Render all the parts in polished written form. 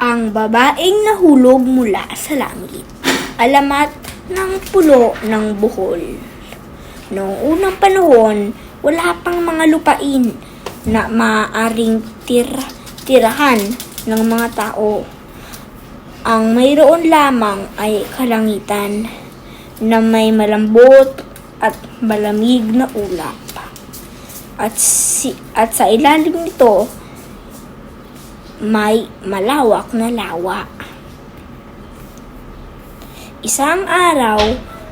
Ang babaeng nahulog mula sa langit. Alamat ng pulo ng Bohol. Noong unang panahon, wala pang mga lupain na maaaring tirahan ng mga tao. Ang mayroon lamang ay kalangitan na may malambot at malamig na ulap. At sa ilalim nito, may malawak na lawa. Isang araw,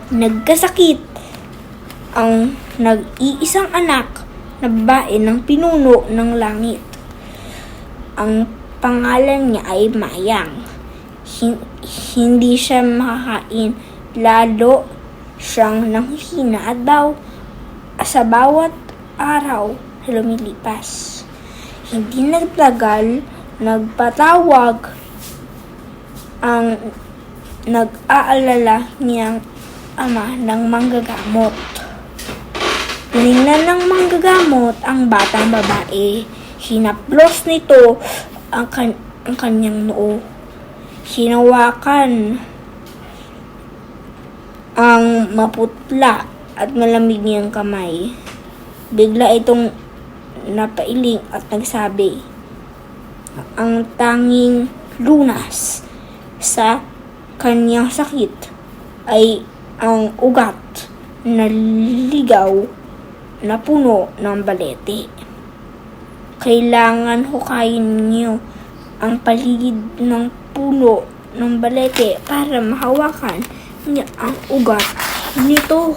nagkasakit ang nag-iisang anak na babae ng pinuno ng langit. Ang pangalan niya ay Mayang. Hindi siya makakain, lalo siyang nanghihina at daw sa bawat araw na lumilipas. Hindi nagtagal, nagpatawag ang nag-aalala niyang ama ng manggagamot. Tinignan ng manggagamot ang batang babae. Hinaplos nito ang kanyang noo. Hinawakan ang maputla at malamig niyang kamay. Bigla itong napailing at nagsabi, ang tanging lunas sa kanyang sakit ay ang ugat na ligaw na puno ng balete. Kailangan hukayin niyo ang paligid ng puno ng balete para mahawakan niya ang ugat nito.